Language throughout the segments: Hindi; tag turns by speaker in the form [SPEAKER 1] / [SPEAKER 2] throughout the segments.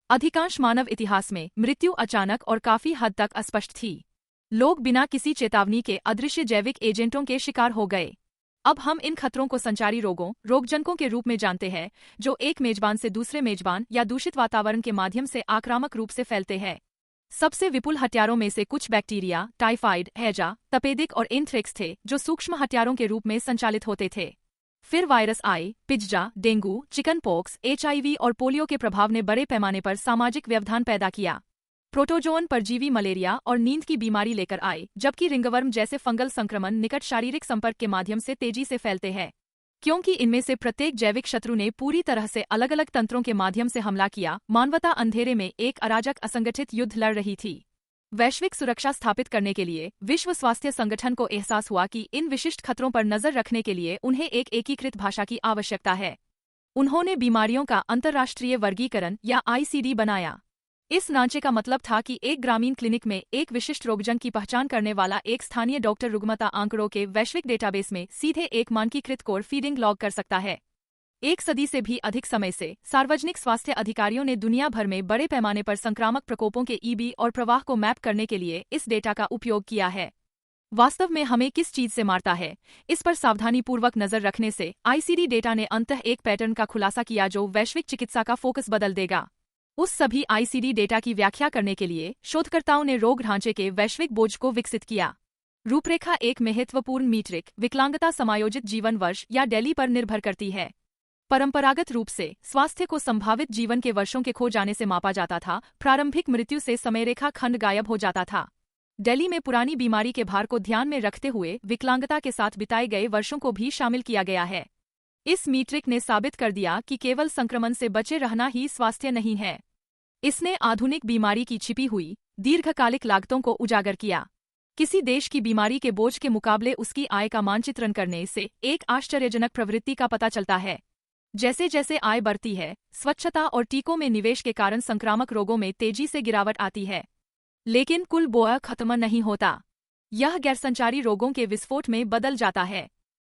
[SPEAKER 1] अधिकांश मानव इतिहास में मृत्यु अचानक और काफी हद तक अस्पष्ट थी। लोग बिना किसी चेतावनी के अदृश्य जैविक एजेंटों के शिकार हो गए। अब हम इन खतरों को संचारी रोगों, रोगजनकों के रूप में जानते हैं, जो एक मेजबान से दूसरे मेजबान या दूषित वातावरण के माध्यम से आक्रामक रूप से फैलते हैं। सबसे विपुल हत्यारों में से कुछ बैक्टीरिया, टाइफाइड, हैजा, तपेदिक और एंथ्रेक्स थे, जो सूक्ष्म हत्यारों के रूप में संचालित होते थे। फिर वायरस आए, pizza, dengue, chicken pox, HIV और पोलियो के प्रभाव ने बड़े पैमाने पर सामाजिक व्यवधान पैदा किया। प्रोटोजोअन परजीवी मलेरिया और नींद की बीमारी लेकर आए, जबकि रिंगवर्म जैसे फंगल संक्रमण निकट शारीरिक संपर्क के माध्यम से तेजी से फैलते हैं। क्योंकि इनमें से प्रत्येक जैविक शत्रु ने पूरी तरह से अलग अलग तंत्रों के माध्यम से हमला किया, मानवता अंधेरे में एक अराजक असंगठित युद्ध लड़ रही थी। वैश्विक सुरक्षा स्थापित करने के लिए विश्व स्वास्थ्य संगठन को एहसास हुआ कि इन विशिष्ट खतरों पर नजर रखने के लिए उन्हें एक एकीकृत भाषा की आवश्यकता है। उन्होंने बीमारियों का अंतर्राष्ट्रीय वर्गीकरण या ICD बनाया। इस ढांचे का मतलब था कि एक ग्रामीण क्लिनिक में एक विशिष्ट रोगजन की पहचान करने वाला एक स्थानीय डॉक्टर रुग्मता आंकड़ों के वैश्विक डेटाबेस में सीधे एक मानकीकृत कोड फीडिंग लॉग कर सकता है। एक सदी से भी अधिक समय से सार्वजनिक स्वास्थ्य अधिकारियों ने दुनिया भर में बड़े पैमाने पर संक्रामक प्रकोपों के EB और प्रवाह को मैप करने के लिए इस डेटा का उपयोग किया है। वास्तव में हमें किस चीज से मारता है, इस पर सावधानीपूर्वक नजर रखने से ICD डेटा ने अंततः एक पैटर्न का खुलासा किया जो वैश्विक चिकित्सा का फोकस बदल देगा। उस सभी ICD डेटा की व्याख्या करने के लिए शोधकर्ताओं ने रोग ढांचे के वैश्विक बोझ को विकसित किया। रूपरेखा एक महत्वपूर्ण मीट्रिक विकलांगता समायोजित जीवन वर्ष या डेली पर निर्भर करती है। परंपरागत रूप से स्वास्थ्य को संभावित जीवन के वर्षों के खो जाने से मापा जाता था। प्रारंभिक मृत्यु से समयरेखा खंड गायब हो जाता था। दिल्ली में पुरानी बीमारी के भार को ध्यान में रखते हुए विकलांगता के साथ बिताए गए वर्षों को भी शामिल किया गया है। इस मीट्रिक ने साबित कर दिया कि केवल संक्रमण से बचे रहना ही स्वास्थ्य नहीं है। इसने आधुनिक बीमारी की छिपी हुई दीर्घकालिक लागतों को उजागर किया। किसी देश की बीमारी के बोझ के मुकाबले उसकी आय का मानचित्रण करने से एक आश्चर्यजनक प्रवृत्ति का पता चलता है। जैसे जैसे आय बढ़ती है, स्वच्छता और टीकों में निवेश के कारण संक्रामक रोगों में तेजी से गिरावट आती है। लेकिन कुल बोझ खत्म नहीं होता। यह गैरसंचारी रोगों के विस्फोट में बदल जाता है।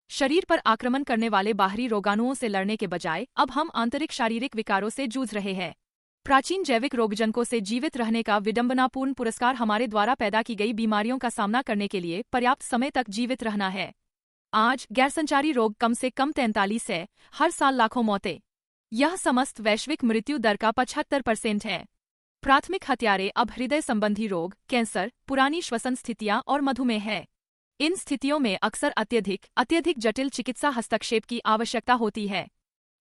[SPEAKER 1] शरीर पर आक्रमण करने वाले बाहरी रोगाणुओं से लड़ने के बजाय अब हम आंतरिक शारीरिक विकारों से जूझ रहे हैं। प्राचीन जैविक रोगजनकों से जीवित रहने का विडंबनापूर्ण पुरस्कार हमारे द्वारा पैदा की गई बीमारियों का सामना करने के लिए पर्याप्त समय तक जीवित रहना है। आज गैरसंचारी रोग कम से कम 43 है, हर साल लाखों मौतें। यह समस्त वैश्विक मृत्यु दर का 75% है। प्राथमिक हत्यारे अब हृदय संबंधी रोग, कैंसर, पुरानी श्वसन स्थितियां और मधुमेह है। इन स्थितियों में अक्सर अत्यधिक जटिल चिकित्सा हस्तक्षेप की आवश्यकता होती है।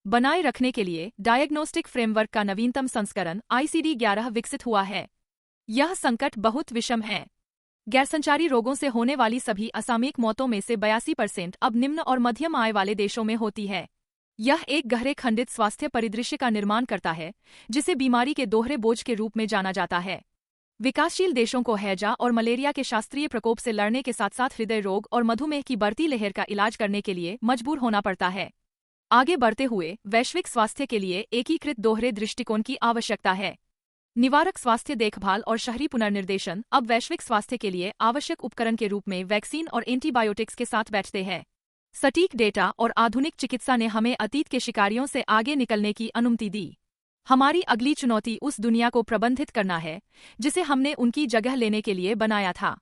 [SPEAKER 1] बनाए रखने के लिए डायग्नोस्टिक फ्रेमवर्क का नवीनतम संस्करण ICD-11 विकसित हुआ है। यह संकट बहुत विषम है। गैरसंचारी रोगों से होने वाली सभी असामयिक मौतों में से 82% अब निम्न और मध्यम आय वाले देशों में होती है। यह एक गहरे खंडित स्वास्थ्य परिदृश्य का निर्माण करता है, जिसे बीमारी के दोहरे बोझ के रूप में जाना जाता है। विकासशील देशों को हैजा और मलेरिया के शास्त्रीय प्रकोप से लड़ने के साथ साथ हृदय रोग और मधुमेह की बढ़ती लहर का इलाज करने के लिए मजबूर होना पड़ता है। आगे बढ़ते हुए वैश्विक स्वास्थ्य के लिए एकीकृत दोहरे दृष्टिकोण की आवश्यकता है। निवारक स्वास्थ्य देखभाल और शहरी पुनर्निर्देशन अब वैश्विक स्वास्थ्य के लिए आवश्यक उपकरण के रूप में वैक्सीन और एंटीबायोटिक्स के साथ बैठते हैं। सटीक डेटा और आधुनिक चिकित्सा ने हमें अतीत के शिकारियों से आगे निकलने की अनुमति दी। हमारी अगली चुनौती उस दुनिया को प्रबंधित करना है, जिसे हमने उनकी जगह लेने के लिए बनाया था।